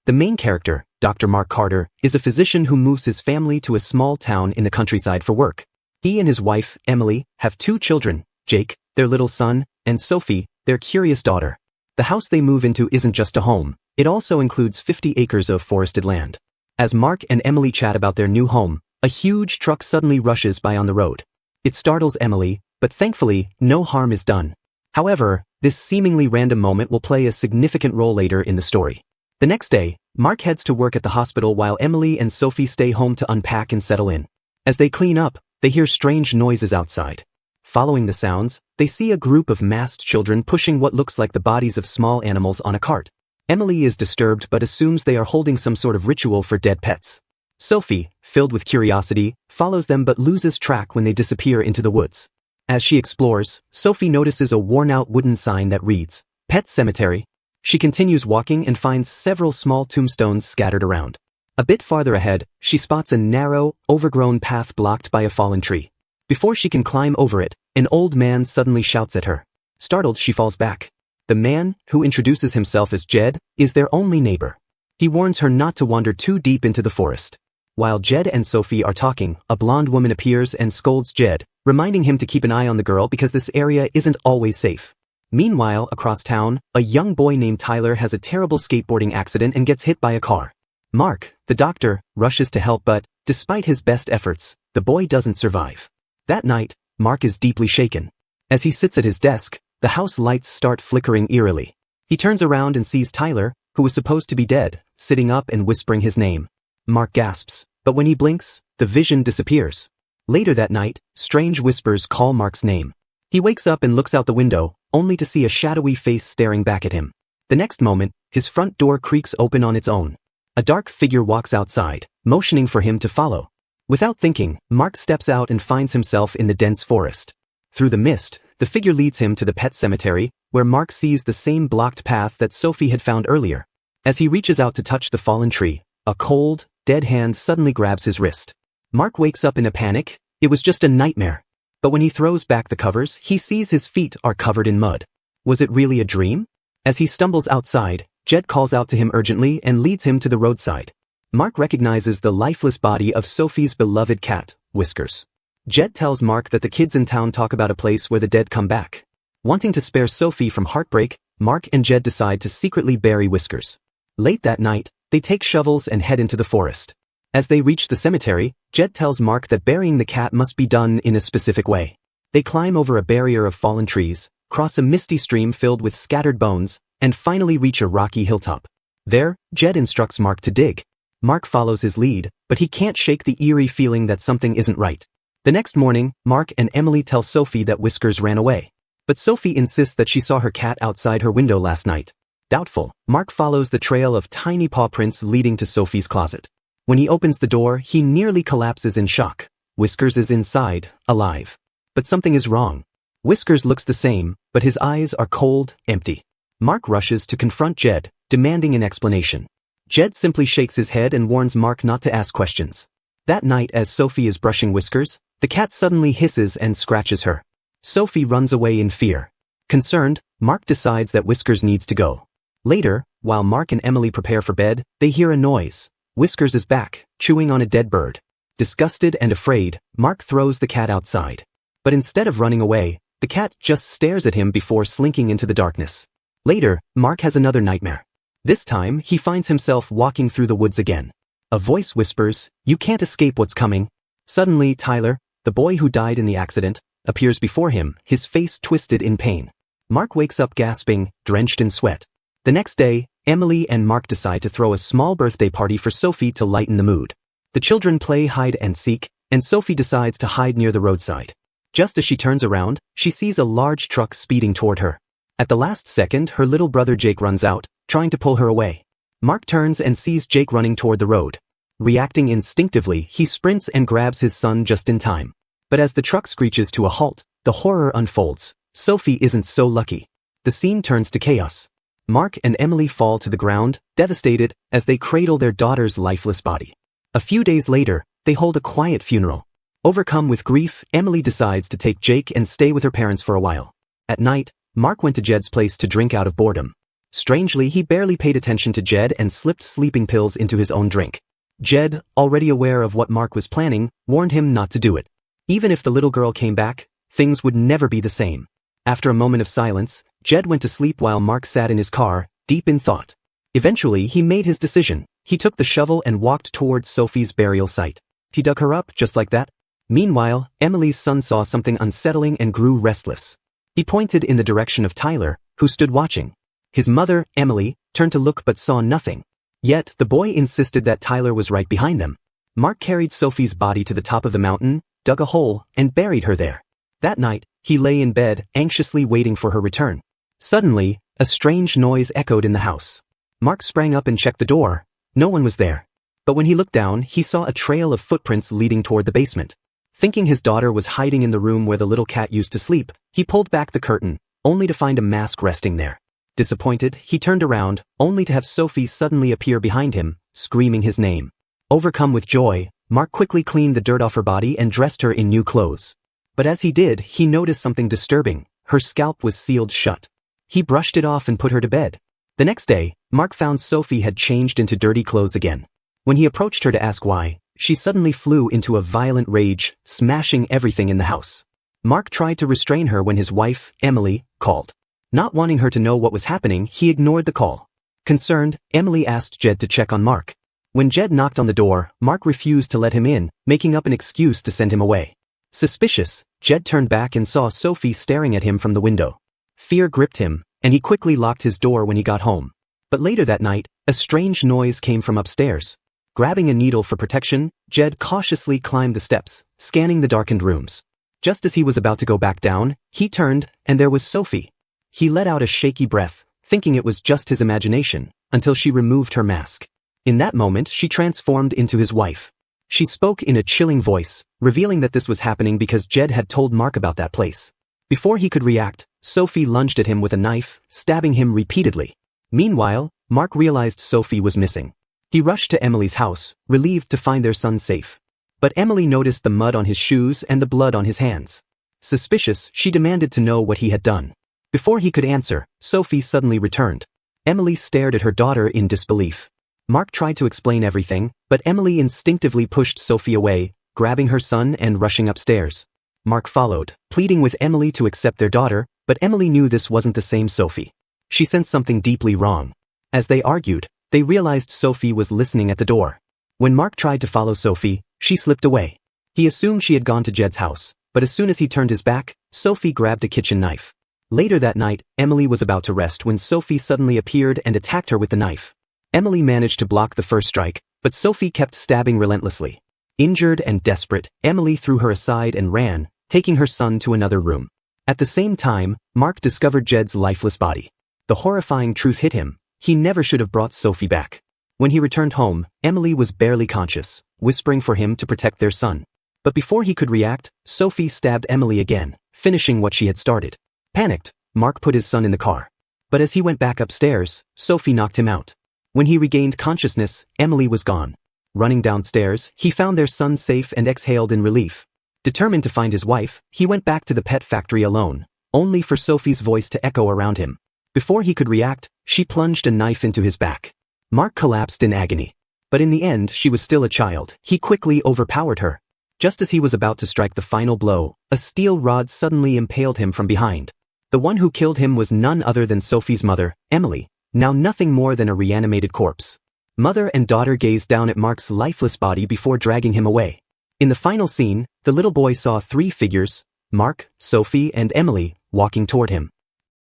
The main character, Dr. Mark Carter, is a physician who moves his family to a small town in the countryside for work. He and his wife, Emily, have 2 children, Jake, their little son, and Sophie, their curious daughter. The house they move into isn't just a home, it also includes 50 acres of forested land. As Mark and Emily chat about their new home, a huge truck suddenly rushes by on the road. It startles Emily, but thankfully, no harm is done. However, this seemingly random moment will play a significant role later in the story. The next day, Mark heads to work at the hospital while Emily and Sophie stay home to unpack and settle in. As they clean up, they hear strange noises outside. Following the sounds, they see a group of masked children pushing what looks like the bodies of small animals on a cart. Emily is disturbed but assumes they are holding some sort of ritual for dead pets. Sophie, filled with curiosity, follows them but loses track when they disappear into the woods. As she explores, Sophie notices a worn-out wooden sign that reads, Pet Sematary. She continues walking and finds several small tombstones scattered around. A bit farther ahead, she spots a narrow, overgrown path blocked by a fallen tree. Before she can climb over it, an old man suddenly shouts at her. Startled, she falls back. The man, who introduces himself as Jed, is their only neighbor. He warns her not to wander too deep into the forest. While Jed and Sophie are talking, a blonde woman appears and scolds Jed, reminding him to keep an eye on the girl because this area isn't always safe. Meanwhile, across town, a young boy named Tyler has a terrible skateboarding accident and gets hit by a car. Mark, the doctor, rushes to help but, despite his best efforts, the boy doesn't survive. That night, Mark is deeply shaken. As he sits at his desk, the house lights start flickering eerily. He turns around and sees Tyler, who was supposed to be dead, sitting up and whispering his name. Mark gasps, but when he blinks, the vision disappears. Later that night, strange whispers call Mark's name. He wakes up and looks out the window, only to see a shadowy face staring back at him. The next moment, his front door creaks open on its own. A dark figure walks outside, motioning for him to follow. Without thinking, Mark steps out and finds himself in the dense forest. Through the mist, the figure leads him to the pet cemetery, where Mark sees the same blocked path that Sophie had found earlier. As he reaches out to touch the fallen tree, a cold, dead hand suddenly grabs his wrist. Mark wakes up in a panic. It was just a nightmare. But when he throws back the covers, he sees his feet are covered in mud. Was it really a dream? As he stumbles outside, Jed calls out to him urgently and leads him to the roadside. Mark recognizes the lifeless body of Sophie's beloved cat, Whiskers. Jed tells Mark that the kids in town talk about a place where the dead come back. Wanting to spare Sophie from heartbreak, Mark and Jed decide to secretly bury Whiskers. Late that night, they take shovels and head into the forest. As they reach the cemetery, Jed tells Mark that burying the cat must be done in a specific way. They climb over a barrier of fallen trees, cross a misty stream filled with scattered bones, and finally reach a rocky hilltop. There, Jed instructs Mark to dig. Mark follows his lead, but he can't shake the eerie feeling that something isn't right. The next morning, Mark and Emily tell Sophie that Whiskers ran away. But Sophie insists that she saw her cat outside her window last night. Doubtful, Mark follows the trail of tiny paw prints leading to Sophie's closet. When he opens the door, he nearly collapses in shock. Whiskers is inside, alive. But something is wrong. Whiskers looks the same, but his eyes are cold, empty. Mark rushes to confront Jed, demanding an explanation. Jed simply shakes his head and warns Mark not to ask questions. That night, as Sophie is brushing Whiskers, the cat suddenly hisses and scratches her. Sophie runs away in fear. Concerned, Mark decides that Whiskers needs to go. Later, while Mark and Emily prepare for bed, they hear a noise. Whiskers is back, chewing on a dead bird. Disgusted and afraid, Mark throws the cat outside. But instead of running away, the cat just stares at him before slinking into the darkness. Later, Mark has another nightmare. This time, he finds himself walking through the woods again. A voice whispers, "You can't escape what's coming." Suddenly, Tyler, the boy who died in the accident, appears before him, his face twisted in pain. Mark wakes up gasping, drenched in sweat. The next day, Emily and Mark decide to throw a small birthday party for Sophie to lighten the mood. The children play hide and seek, and Sophie decides to hide near the roadside. Just as she turns around, she sees a large truck speeding toward her. At the last second, her little brother Jake runs out, trying to pull her away. Mark turns and sees Jake running toward the road. Reacting instinctively, he sprints and grabs his son just in time. But as the truck screeches to a halt, the horror unfolds. Sophie isn't so lucky. The scene turns to chaos. Mark and Emily fall to the ground, devastated, as they cradle their daughter's lifeless body. A few days later, they hold a quiet funeral. Overcome with grief, Emily decides to take Jake and stay with her parents for a while. At night, Mark went to Jed's place to drink out of boredom. Strangely, he barely paid attention to Jed and slipped sleeping pills into his own drink. Jed, already aware of what Mark was planning, warned him not to do it. Even if the little girl came back, things would never be the same. After a moment of silence, Jed went to sleep while Mark sat in his car, deep in thought. Eventually, he made his decision. He took the shovel and walked towards Sophie's burial site. He dug her up just like that. Meanwhile, Emily's son saw something unsettling and grew restless. He pointed in the direction of Tyler, who stood watching. His mother, Emily, turned to look but saw nothing. Yet, the boy insisted that Tyler was right behind them. Mark carried Sophie's body to the top of the mountain, dug a hole, and buried her there. That night, he lay in bed, anxiously waiting for her return. Suddenly, a strange noise echoed in the house. Mark sprang up and checked the door. No one was there. But when he looked down, he saw a trail of footprints leading toward the basement. Thinking his daughter was hiding in the room where the little cat used to sleep, he pulled back the curtain, only to find a mask resting there. Disappointed, he turned around, only to have Sophie suddenly appear behind him, screaming his name. Overcome with joy, Mark quickly cleaned the dirt off her body and dressed her in new clothes. But as he did, he noticed something disturbing. Her scalp was sealed shut. He brushed it off and put her to bed. The next day, Mark found Sophie had changed into dirty clothes again. When he approached her to ask why, she suddenly flew into a violent rage, smashing everything in the house. Mark tried to restrain her when his wife, Emily, called. Not wanting her to know what was happening, he ignored the call. Concerned, Emily asked Jed to check on Mark. When Jed knocked on the door, Mark refused to let him in, making up an excuse to send him away. Suspicious, Jed turned back and saw Sophie staring at him from the window. Fear gripped him, and he quickly locked his door when he got home. But later that night, a strange noise came from upstairs. Grabbing a needle for protection, Jed cautiously climbed the steps, scanning the darkened rooms. Just as he was about to go back down, he turned, and there was Sophie. He let out a shaky breath, thinking it was just his imagination, until she removed her mask. In that moment, she transformed into his wife. She spoke in a chilling voice, revealing that this was happening because Jed had told Mark about that place. Before he could react, Sophie lunged at him with a knife, stabbing him repeatedly. Meanwhile, Mark realized Sophie was missing. He rushed to Emily's house, relieved to find their son safe. But Emily noticed the mud on his shoes and the blood on his hands. Suspicious, she demanded to know what he had done. Before he could answer, Sophie suddenly returned. Emily stared at her daughter in disbelief. Mark tried to explain everything, but Emily instinctively pushed Sophie away, grabbing her son and rushing upstairs. Mark followed, pleading with Emily to accept their daughter, but Emily knew this wasn't the same Sophie. She sensed something deeply wrong. As they argued, they realized Sophie was listening at the door. When Mark tried to follow Sophie, she slipped away. He assumed she had gone to Jed's house, but as soon as he turned his back, Sophie grabbed a kitchen knife. Later that night, Emily was about to rest when Sophie suddenly appeared and attacked her with the knife. Emily managed to block the first strike, but Sophie kept stabbing relentlessly. Injured and desperate, Emily threw her aside and ran, taking her son to another room. At the same time, Mark discovered Jed's lifeless body. The horrifying truth hit him. He never should have brought Sophie back. When he returned home, Emily was barely conscious, whispering for him to protect their son. But before he could react, Sophie stabbed Emily again, finishing what she had started. Panicked, Mark put his son in the car. But as he went back upstairs, Sophie knocked him out. When he regained consciousness, Emily was gone. Running downstairs, he found their son safe and exhaled in relief. Determined to find his wife, he went back to the pet factory alone, only for Sophie's voice to echo around him. Before he could react, she plunged a knife into his back. Mark collapsed in agony. But in the end, she was still a child. He quickly overpowered her. Just as he was about to strike the final blow, a steel rod suddenly impaled him from behind. The one who killed him was none other than Sophie's mother, Emily, now nothing more than a reanimated corpse. Mother and daughter gazed down at Mark's lifeless body before dragging him away. In the final scene, the little boy saw three figures, Mark, Sophie, and Emily, walking toward him.